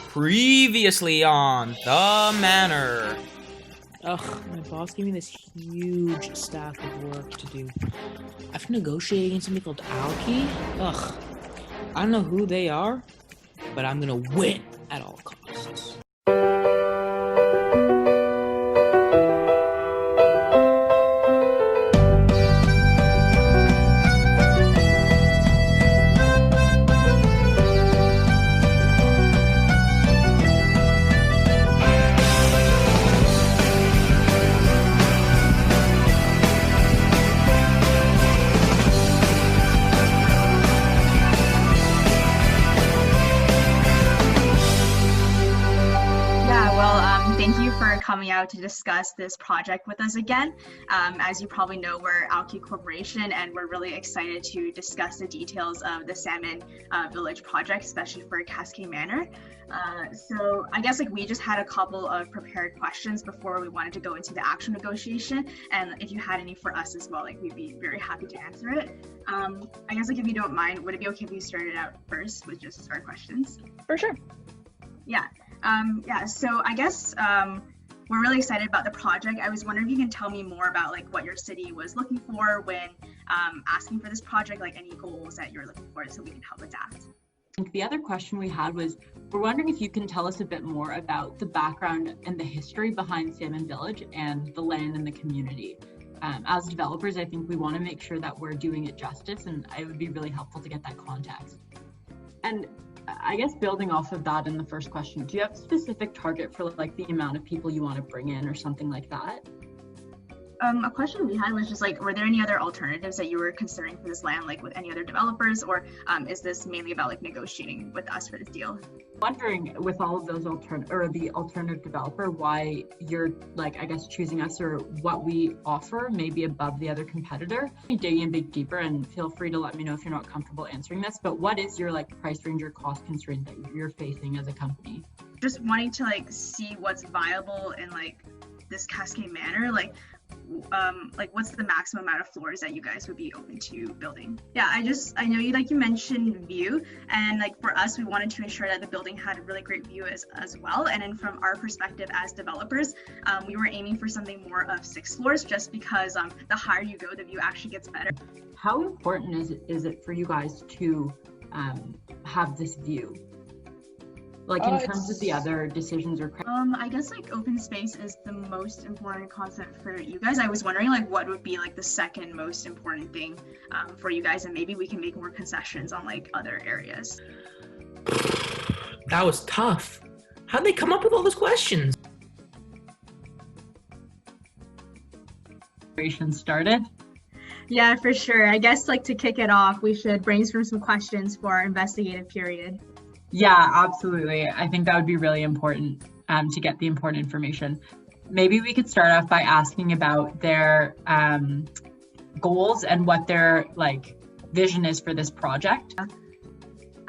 Previously on The Manor. Ugh, my boss gave me this huge stack of work to do. I have to negotiate against something called Alki. Ugh, I don't know who they are, but I'm gonna win at all costs. Thank you for coming out to discuss this project with us again. As you probably know, we're Alki Corporation, and we're really excited to discuss the details of the Salmon Village project, especially for Cascade Manor. So I guess we just had a couple of prepared questions before we wanted to go into the actual negotiation, and if you had any for us as well, we'd be very happy to answer it. I guess if you don't mind, would it be okay if we started out first with just our questions? For sure. Yeah. So I guess we're really excited about the project. I was wondering if you can tell me more about what your city was looking for when asking for this project, any goals that you're looking for, so we can help adapt. The other question we had was, we're wondering if you can tell us a bit more about the background and the history behind Salmon Village and the land and the community. As developers, I think we want to make sure that we're doing it justice, and it would be really helpful to get that context. And I guess building off of that in the first question, do you have a specific target for the amount of people you want to bring in or something like that? A question we had was just were there any other alternatives that you were considering for this land, with any other developers, or is this mainly about negotiating with us for this deal? Wondering with all of those the alternative developer, why you're I guess choosing us, or what we offer maybe above the other competitor. Dig in big deeper, and feel free to let me know if you're not comfortable answering this, but what is your price range or cost constraint that you're facing as a company? Just wanting to see what's viable in this Cascade Manor, what's the maximum amount of floors that you guys would be open to building? Yeah, I know you mentioned view, and for us, we wanted to ensure that the building had a really great view as well. And then from our perspective as developers, we were aiming for something more of 6 floors, just because the higher you go, the view actually gets better. How important is it for you guys to have this view? In terms of the other decisions or I guess open space is the most important concept for you guys. I was wondering what would be the second most important thing for you guys, and maybe we can make more concessions on other areas. That was tough. How'd they come up with all those questions? Started? Yeah, for sure. I guess to kick it off, we should brainstorm some questions for our investigative period. Yeah, absolutely. I think that would be really important to get the important information. Maybe we could start off by asking about their goals and what their vision is for this project.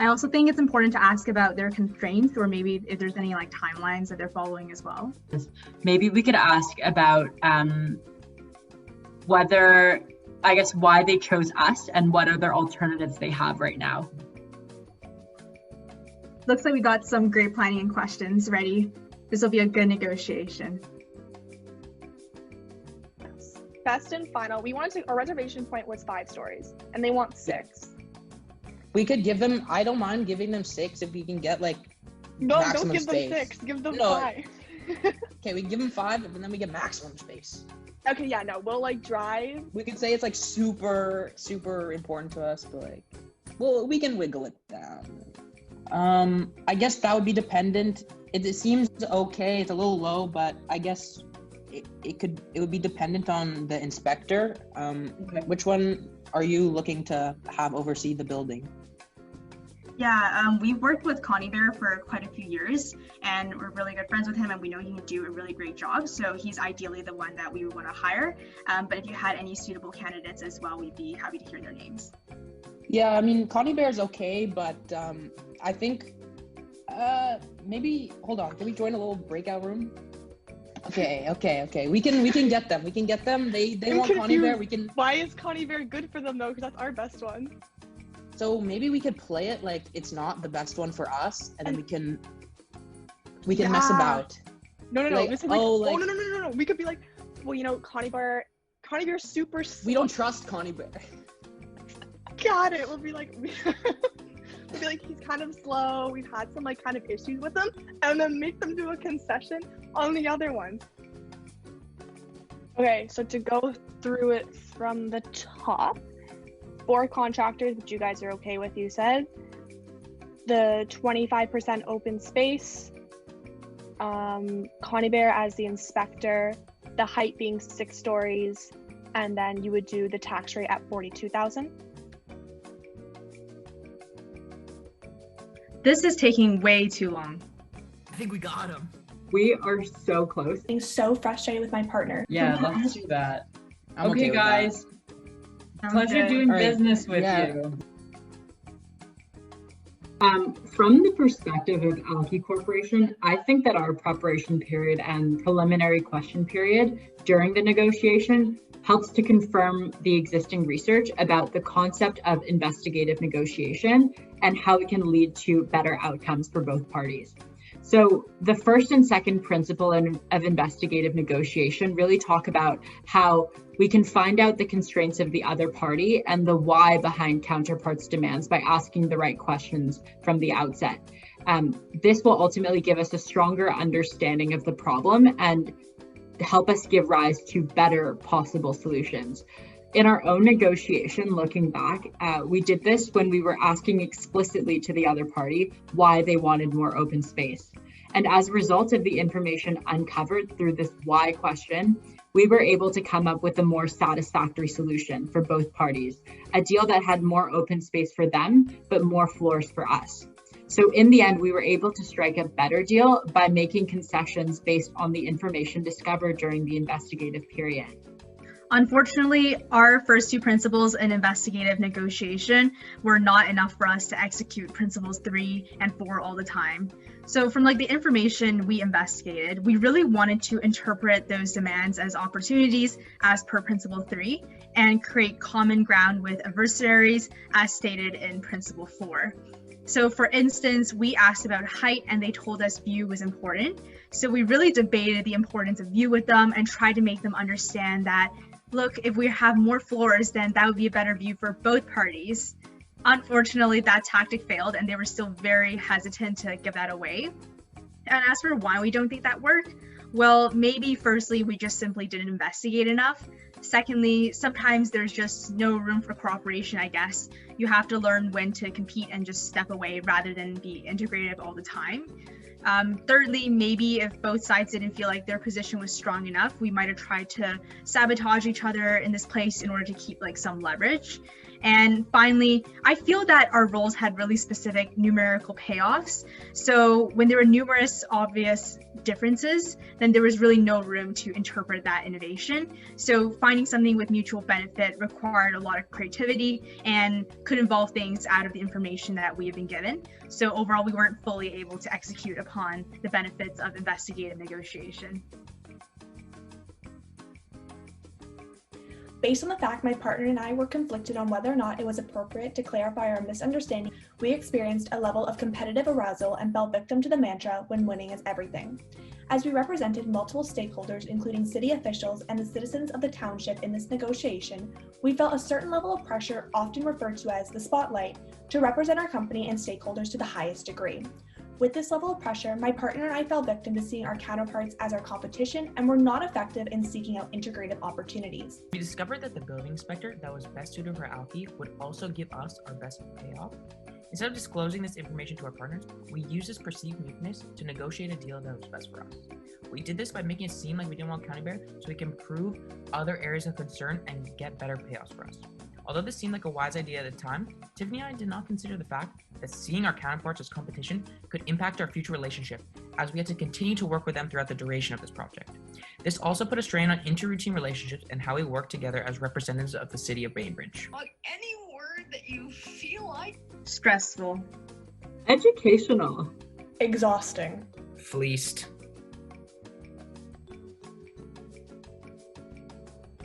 I also think it's important to ask about their constraints, or maybe if there's any timelines that they're following as well. Maybe we could ask about why they chose us and what other alternatives they have right now. Looks like we got some great planning and questions ready. This will be a good negotiation. Best and final. Our reservation point was 5 stories, and they want 6. We could give them, I don't mind giving them 6 if we can get No, maximum don't give space. them 6, give them No. 5. Okay, we give them 5, and then we get maximum space. Okay, yeah, no, we'll drive. We could say it's super, super important to us, but we can wiggle it down. I guess that would be dependent. It seems okay. It's a little low, but I guess it would be dependent on the inspector. Which one are you looking to have oversee the building? Yeah, we've worked with Connie Bear for quite a few years, and we're really good friends with him, and we know he can do a really great job. So he's ideally the one that we would want to hire. But if you had any suitable candidates as well, we'd be happy to hear their names. Yeah, I mean, Connie Bear is okay, but I think maybe, hold on, can we join a little breakout room? Okay. We can get them. They want Connie Bear. Why is Connie Bear good for them though? Because that's our best one. So maybe we could play it like it's not the best one for us, and then we can We can mess Yeah. about. No. Like, This is like, oh, oh, like- no. We could be like, well, you know, Connie Bear's super slow. We don't trust Connie Bear. Got it. We'll be like, he's kind of slow. We've had some like kind of issues with him, and then make them do a concession on the other ones. Okay, so to go through it from the top, 4 contractors, which you guys are okay with, you said. The 25% open space, Connie Bear as the inspector, the height being 6 stories, and then you would do the tax rate at 42,000. This is taking way too long. I think we got him. We are so close. Being so frustrated with my partner. Yeah, let's do that. I'm Okay, okay with guys. Pleasure Okay. doing All right. business with Yeah. you. From the perspective of Alki Corporation, I think that our preparation period and preliminary question period during the negotiation helps to confirm the existing research about the concept of investigative negotiation and how it can lead to better outcomes for both parties. So the first and second principle of investigative negotiation really talk about how we can find out the constraints of the other party and the why behind counterparts' demands by asking the right questions from the outset. This will ultimately give us a stronger understanding of the problem and help us give rise to better possible solutions. In our own negotiation, looking back, we did this when we were asking explicitly to the other party why they wanted more open space. And as a result of the information uncovered through this why question, we were able to come up with a more satisfactory solution for both parties, a deal that had more open space for them, but more floors for us. So in the end, we were able to strike a better deal by making concessions based on the information discovered during the investigative period. Unfortunately, our first 2 principles in investigative negotiation were not enough for us to execute principles 3 and 4 all the time. So from the information we investigated, we really wanted to interpret those demands as opportunities as per principle 3 and create common ground with adversaries as stated in principle 4. So for instance, we asked about height and they told us view was important. So we really debated the importance of view with them and tried to make them understand that, look, if we have more floors, then that would be a better view for both parties. Unfortunately, that tactic failed and they were still very hesitant to give that away. And as for why we don't think that worked, well, maybe firstly, we just simply didn't investigate enough. Secondly, sometimes there's just no room for cooperation, I guess. You have to learn when to compete and just step away rather than be integrative all the time. Thirdly, maybe if both sides didn't feel like their position was strong enough, we might have tried to sabotage each other in this place in order to keep some leverage. And finally, I feel that our roles had really specific numerical payoffs. So when there were numerous obvious differences, then there was really no room to interpret that innovation. So finding something with mutual benefit required a lot of creativity and could involve things out of the information that we have been given. So overall, we weren't fully able to execute upon the benefits of investigative negotiation. Based on the fact my partner and I were conflicted on whether or not it was appropriate to clarify our misunderstanding, we experienced a level of competitive arousal and fell victim to the mantra, when winning is everything. As we represented multiple stakeholders, including city officials and the citizens of the township in this negotiation, we felt a certain level of pressure, often referred to as the spotlight, to represent our company and stakeholders to the highest degree. With this level of pressure, my partner and I fell victim to seeing our counterparts as our competition and were not effective in seeking out integrative opportunities. We discovered that the building inspector that was best suited for Alki would also give us our best payoff. Instead of disclosing this information to our partners, we used this perceived weakness to negotiate a deal that was best for us. We did this by making it seem like we didn't want Connie Bear so we can prove other areas of concern and get better payoffs for us. Although this seemed like a wise idea at the time, Tiffany and I did not consider the fact that seeing our counterparts as competition could impact our future relationship, as we had to continue to work with them throughout the duration of this project. This also put a strain on inter-routine relationships and how we work together as representatives of the city of Bainbridge. Any word that you feel like. Stressful. Educational. Exhausting. Fleeced.